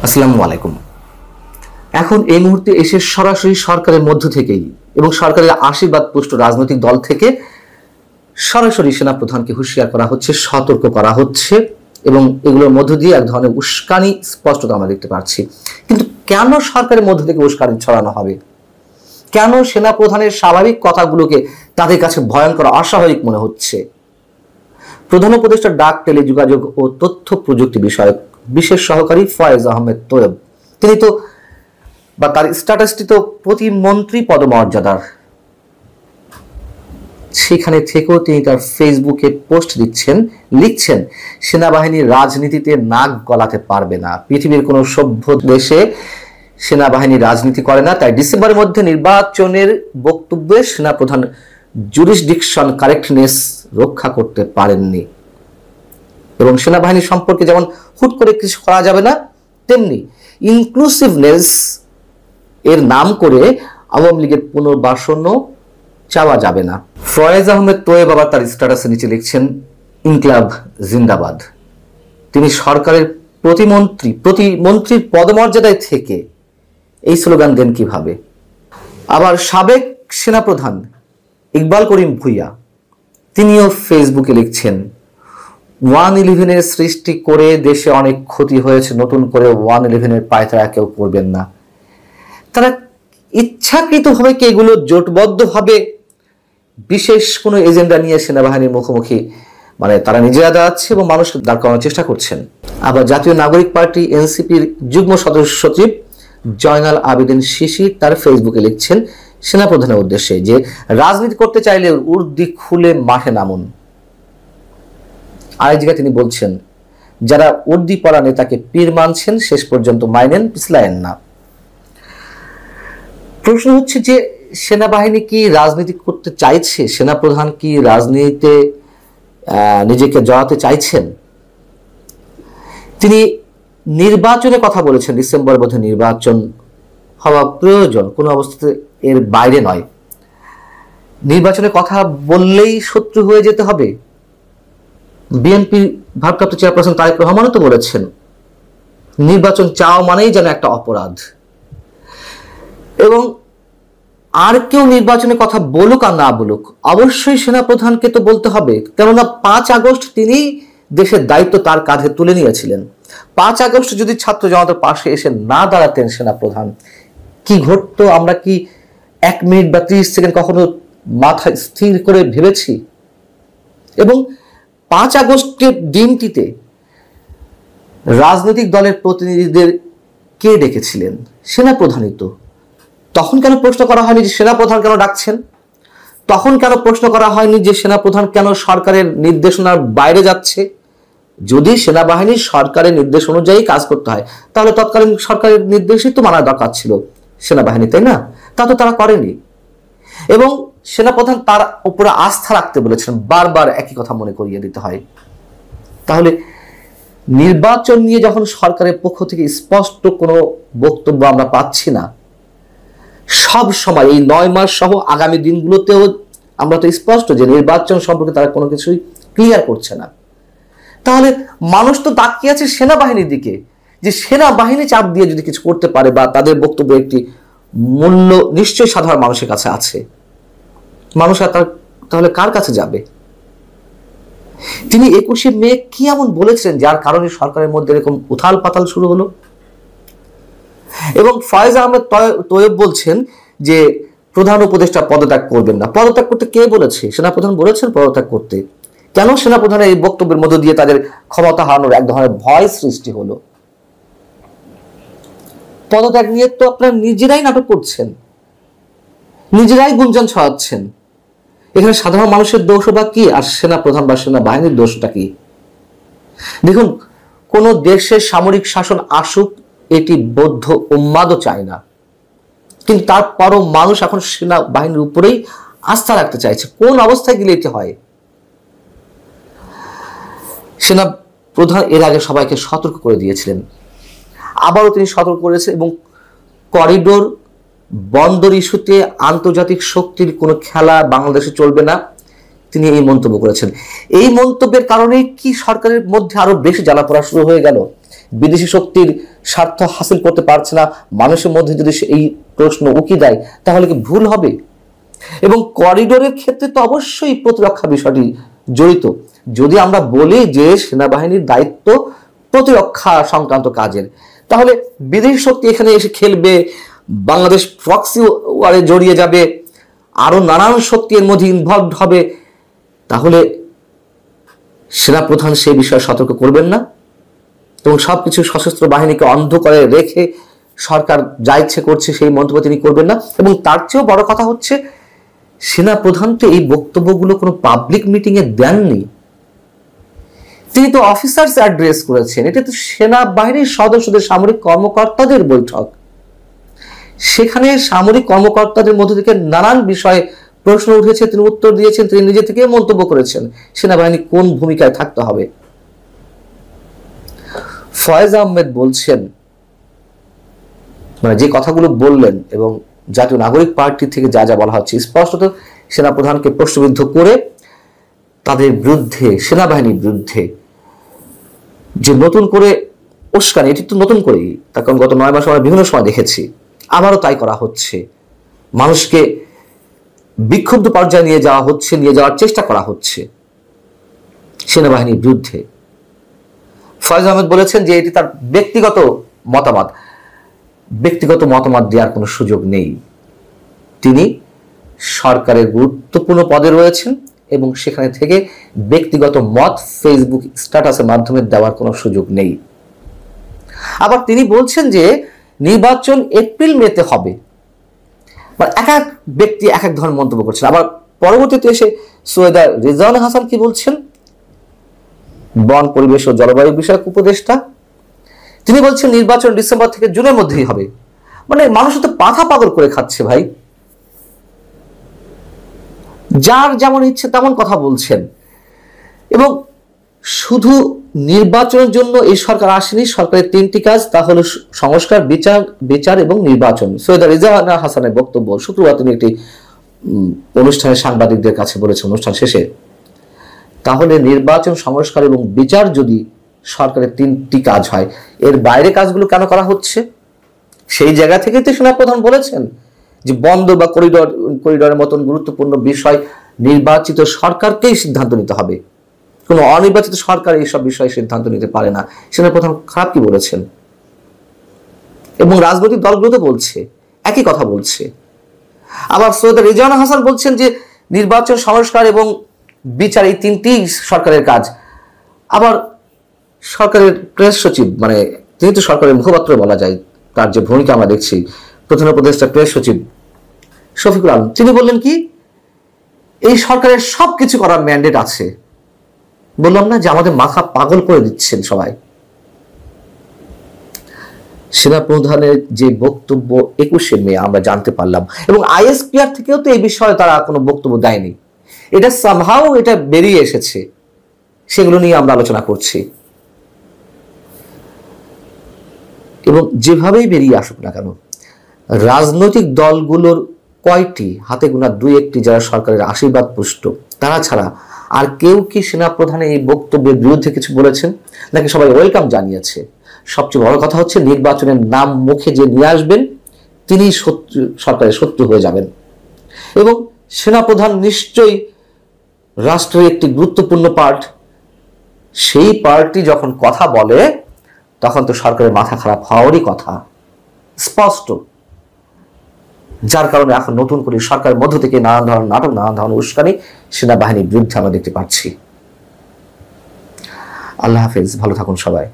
আসসালামু আলাইকুম। এখন এই মুহূর্তে এসে সরাসরি সরকারের মধ্য থেকেই এবং সরকারের আশীর্বাদ পুষ্ট রাজনৈতিক দল থেকে সরাসরি সেনাপ্রধানকে হুঁশিয়ার করা হচ্ছে, সতর্ক করা হচ্ছে এবং এগুলোর মধ্য দিয়ে এক ধরনের উস্কানি স্পষ্টত আমরা দেখতে পাচ্ছি। কিন্তু কেন সরকারের মধ্য থেকে উস্কানি ছড়ানো হবে? কেন সেনাপ্রধানের স্বাভাবিক কথাগুলোকে তাদের কাছে ভয়ঙ্কর অস্বাভাবিক মনে হচ্ছে? প্রধান উপদেষ্টা ডাক, টেলিযোগাযোগ ও তথ্য প্রযুক্তি বিষয়ক বিশেষ সহকারী ফয়েজ আহমেদ তোয়েব, তিনি তো বা তার স্ট্যাটাসটি তো প্রতিমন্ত্রী পদমর্যাদার, সেখানে থেকেও তিনি তার ফেসবুকে পোস্ট দিচ্ছেন, লিখছেন সেনাবাহিনীর রাজনীতিতে নাক গলাতে পারবে না। পৃথিবীর কোনো সভ্য দেশে সেনাবাহিনী রাজনীতি করে না, তাই ডিসেম্বরের মধ্যে নির্বাচনের বক্তব্যে সেনাপ্রধান জুরিসডিকশন কারেক্টনেস রক্ষা করতে পারেননি এবং সেনাবাহিনী সম্পর্কে যেমন হুট করে কিছু করা যাবে না, তেমনি ইনক্লুসিভনেস এর নাম করে আওয়ামী লীগের পুনর্বাসনও চাওয়া যাবে না। ফয়েজ আহমেদ তোয়েব আবার তার স্ট্যাটাসে নিচে লিখছেন ইনকলাব জিন্দাবাদ। তিনি সরকারের প্রতিমন্ত্রীর পদমর্যাদায় থেকে এই স্লোগান দেন কিভাবে? আবার সাবেক সেনাপ্রধান ইকবাল করিম ভুইয়া, তিনিও ফেসবুকে লিখছেন 111-এর সৃষ্টি করে দেশে অনেক ক্ষতি হয়েছে, নতুন করে 111-এর পায়তারা কেউ করবেন না। তারা ইচ্ছাকৃতভাবে কি এগুলো জোটবদ্ধভাবে বিশেষ কোনো এজেন্ডা নিয়ে সেনাবাহিনীর মুখোমুখি তারা নিজেরা দাঁড়াচ্ছে এবং মানুষকে দাঁড় করানোর চেষ্টা করছেন? আবার জাতীয় নাগরিক পার্টি এনসিপির যুগ্ম সচিব জয়নাল আবেদিন শিশির তার ফেসবুকে লিখছেন সেনাপ্রধানের উদ্দেশ্যে যে রাজনীতি করতে চাইলে উর্দি খুলে মাঠে নামুন। আরেক জায়গায় তিনি বলছেন যারা উর্দি পরা নেতাকে পীর মানছেন শেষ পর্যন্ত মাইনেন, পিছলায়েন না। প্রশ্ন হচ্ছে যে সেনাবাহিনী কি রাজনীতি করতে চাইছে? সেনাপ্রধান কি রাজনীতিতে নিজেকে জড়াতে চাইছেন? তিনি নির্বাচনের কথা বলেছেন, ডিসেম্বরের মধ্যে নির্বাচন হওয়া প্রয়োজন, কোনো অবস্থাতে এর বাইরে নয়। নির্বাচনের কথা বললেই শত্রু হয়ে যেতে হবে? বিএনপি ভারপ্রাপ্ত চেয়ারপারসন তারেক রহমানও তো বলেছেন নির্বাচন চাওয়া মানেই যেন একটা অপরাধ। এবং আর কেউ নির্বাচনের কথা বলুক আর না বলুক, অবশ্যই সেনাপ্রধানকে তো বলতে হবে, কেননা 5 আগস্ট তিনি দেশের দায়িত্ব তার কাঁধে তুলে নিয়েছিলেন। 5 আগস্ট যদি ছাত্র জনতার পাশে এসে না দাঁড়াতেন সেনাপ্রধান, কি ঘটতো আমরা কি 1 মিনিট বা 30 সেকেন্ড কখনো মাথায় স্থির করে ভেবেছি? এবং 5 আগস্টের দিনটিতে রাজনৈতিক দলের প্রতিনিধিদের কে ডেকেছিলেন? সেনাপ্রধানই তো। তখন কেন প্রশ্ন করা হয়নি যে সেনাপ্রধান কেন ডাকছেন? তখন কেন প্রশ্ন করা হয়নি যে সেনাপ্রধান কেন সরকারের নির্দেশনার বাইরে যাচ্ছে? যদি সেনাবাহিনী সরকারের নির্দেশ অনুযায়ী কাজ করতে হয় তাহলে তৎকালীন সরকারের নির্দেশই তো মানা দরকার ছিল সেনাবাহিনী, তাই না? তা তো তারা করেনি। এবং সেনাপ্রধান তার উপরে আস্থা রাখতে বলেছেন, বারবার একই কথা মনে করিয়ে দিতে হয়। তাহলে নির্বাচন নিয়ে যখন সরকারের পক্ষ থেকে স্পষ্ট কোনো বক্তব্য আমরা পাচ্ছি না, সব সময় এই 9 মাস সহ আগামী দিনগুলোতেও আমরা তো স্পষ্ট যে নির্বাচন সম্পর্কে তারা কোনো কিছুই ক্লিয়ার করছে না, তাহলে মানুষ তো তাকিয়ে আছে সেনাবাহিনীর দিকে যে সেনাবাহিনী চাপ দিয়ে যদি কিছু করতে পারে বা তাদের বক্তব্য একটি মূল্য নিশ্চয়ই সাধারণ মানুষের কাছে আছে, মানুষ আর তাহলে কার কাছে যাবে? তিনি 21শে মে কি এমন বলেছিলেন যার কারণে সরকারের মধ্যে এরকম উথাল পাতাল শুরু হলো? এবং ফয়েজ আহমেদ তোয়েব বলছেন যে প্রধান উপদেষ্টা পদত্যাগ করবেন না। পদত্যাগ করতে কে বলেছে? সেনাপ্রধান বলেছেন পদত্যাগ করতে। কেন সেনাপ্রধানের এই বক্তব্যের মধ্য দিয়ে তাদের ক্ষমতা হারানোর এক ধরনের ভয় সৃষ্টি হলো? পদত্যাগ নিয়ে তো আপনারা নিজেরাই নাটক করছেন, নিজেরাই গুঞ্জন ছড়াচ্ছেন। এখানে সাধারণ মানুষের দোষ বা কি, আর সেনাপ্রধান বা সেনাবাহিনীর দোষটা কি? দেখুন, কোন দেশের সামরিক শাসন আসুক এটি বৌদ্ধ উম্মাদও চায় না, কিন্তু তারপরও মানুষ এখন সেনাবাহিনীর উপরেই আস্থা রাখতে চাইছে। কোন অবস্থায় গেলে এটি হয়? সেনা প্রধান এর আগে সবাইকে সতর্ক করে দিয়েছিলেন, আবারও তিনি সতর্ক করেছেন এবং করিডোর বন্দর ইস্যুতে আন্তর্জাতিক শক্তির কোনো খেলা বাংলাদেশে চলবে না, তিনি এই মন্তব্য করেছেন। এই মন্তব্যের কারণে কি সরকারের মধ্যে আরো বেশি জ্বালাপোড়া শুরু হয়ে গেল বিদেশি শক্তির স্বার্থ হাসিল করতে পারছে না, মানুষের মধ্যে যদি এই প্রশ্ন উকি দেয় তাহলে কি ভুল হবে? এবং করিডোরের ক্ষেত্রে তো অবশ্যই প্রতিরক্ষা বিষয়টি জড়িত। যদি আমরা বলি যে সেনাবাহিনীর দায়িত্ব প্রতিরক্ষা সংক্রান্ত কাজের, তাহলে বিদেশি শক্তি এখানে এসে খেলবে, বাংলাদেশ প্রক্সি ওয়ারে জড়িয়ে যাবে, আরো নানান শক্তি এর মধ্যে ইনভলভড হবে, তাহলে সেনাপ্রধান সেই বিষয়ে সতর্ক করবেন না? এবং সবকিছু সশস্ত্র বাহিনীকে অন্ধ করে রেখে সরকার যা ইচ্ছে করছে সেই মন্তব্য তিনি করবেন না? এবং তার চেয়েও বড় কথা হচ্ছে, সেনাপ্রধান তো এই বক্তব্যগুলো কোনো পাবলিক মিটিংয়ে দেননি, তিনি তো অফিসার্স অ্যাড্রেস করেছেন। এটা তো সেনাবাহিনীর সদস্যদের, সামরিক কর্মকর্তাদের বৈঠক। সেখানে সামরিক কর্মকর্তাদের মধ্যে থেকে নানান বিষয়ে প্রশ্ন উঠেছে, তিনি উত্তর দিয়েছেন, তিনি নিজে থেকে মন্তব্য করেছেন সেনাবাহিনী কোন ভূমিকায় থাকতে হবে। ফয়েজ আহমেদ বলছেন, মানে যে কথাগুলো বললেন এবং জাতীয় নাগরিক পার্টি থেকে যা যা বলা হচ্ছে, স্পষ্টত সেনাপ্রধানকে প্রশ্নবিদ্ধ করে তাদের বিরুদ্ধে, সেনাবাহিনীর বিরুদ্ধে যে নতুন করে উস্কানি, এটি তো নতুন করেই, তার কারণ গত 9 মাস আমরা বিভিন্ন সময় দেখেছি, আবারও তাই করা হচ্ছে। মানুষকে বিক্ষুব্ধ পর্যায়ে নিয়ে যাওয়ার চেষ্টা করা হচ্ছে সেনাবাহিনীর বিরুদ্ধে। ফয়েজ আহমেদ বলেছেন যে এটি তার ব্যক্তিগত মতামত দেওয়ার কোনো সুযোগ নেই, তিনি সরকারের গুরুত্বপূর্ণ পদে রয়েছেন এবং সেখানে থেকে ব্যক্তিগত মত ফেসবুক স্ট্যাটাসের মাধ্যমে দেওয়ার কোনো সুযোগ নেই। আবার তিনি বলছেন যে নির্বাচন এপ্রিল মেতে হবে। এক এক ব্যক্তি এক এক ধরনের মন্তব্য করছেন। আবার পরবর্তীতে এসে সৈয়দা রিজওয়ানা হাসান কি বলছেন, বন, পরিবেশ ও জলবায়ু বিষয়ক উপদেষ্টা, তিনি বলছেন নির্বাচন ডিসেম্বর থেকে জুনের মধ্যেই হবে। মানে মানুষ তো পাথা পাগল করে খাচ্ছে ভাই, যার যেমন ইচ্ছে তেমন কথা বলছেন। এবং শুধু নির্বাচনের জন্য এই সরকার আসেনি, সরকারের 3টি কাজ, তা হলো সংস্কার, বিচার এবং নির্বাচন। সৈয়দা রিজওয়ানা হাসানের বক্তব্য শুক্রবার তিনি একটি অনুষ্ঠানে সাংবাদিকদের কাছে বলেছেন অনুষ্ঠান শেষে। তাহলে নির্বাচন, সংস্কার এবং বিচার যদি সরকারের 3টি কাজ হয়, এর বাইরে কাজগুলো কেন করা হচ্ছে? সেই জায়গা থেকে তো সেনাপ্রধান বলেছেন যে বন্দর বা করিডরের মতন গুরুত্বপূর্ণ বিষয় নির্বাচিত সরকারকেই সিদ্ধান্ত নিতে হবে, কোনো অনির্বাচিত সরকার এইসব বিষয়ে সিদ্ধান্ত নিতে পারে না। সেনাপ্রধান খারাপ কি বলেছেন? এবং রাজনৈতিক দলগুলো তো বলছে, একই কথা বলছে। আবার সৈয়দা রিজওয়ানা হাসান বলছেন যে নির্বাচন, সংস্কার এবং বিচার এই 3টি সরকারের কাজ। আবার সরকারের প্রেস সচিব, মানে তিনি তো সরকারের মুখপাত্র বলা যায়, তার যে ভূমিকা আমরা দেখছি, প্রধান উপদেষ্টা প্রেস সচিব শফিকুল আলম, তিনি বললেন কি এই সরকারের সবকিছু করার ম্যান্ডেট আছে। বললাম না যে আমাদের মাথা পাগল করে দিচ্ছেন সবাই। সেনাপ্রধানের যে বক্তব্য 21শে মে আমরা জানতে পারলাম, এবং আইএসপিআর থেকেও তো এই বিষয়ে তারা কোনো বক্তব্য দেয়নি, এটা সামহাও এটা বেরিয়ে এসেছে, সেগুলো নিয়ে আমরা আলোচনা করছি। এবং যেভাবেই বেরিয়ে আসুক না কেন, রাজনৈতিক দলগুলোর কয়টি, হাতে গোনা 2-1টি যারা সরকারের আশীর্বাদ পুষ্ট, তারা ছাড়া আর কেউ কি সেনাপ্রধানের এই বক্তব্যের বিরুদ্ধে কিছু বলেছেন নাকি সবাই ওয়েলকাম জানিয়েছে? সবচেয়ে বড় কথা হচ্ছে নির্বাচনের নাম মুখে যে নিয়ে আসবেন তিনি সরকারের শত্রু হয়ে যাবেন। এবং সেনাপ্রধান নিশ্চয়ই রাষ্ট্রের একটি গুরুত্বপূর্ণ পার্ট, সেই পার্টি যখন কথা বলে তখন তো সরকারের মাথা খারাপ হওয়ারই কথা, স্পষ্ট। যার কারণে এখন নতুন করে সরকারের মধ্য থেকে নানান ধরনের নাটক, নানান ধরনের উস্কানি সেনাবাহিনীর বিরুদ্ধে আমরা দেখতে পাচ্ছি। আল্লাহ হাফেজ, ভালো থাকুন সবাই।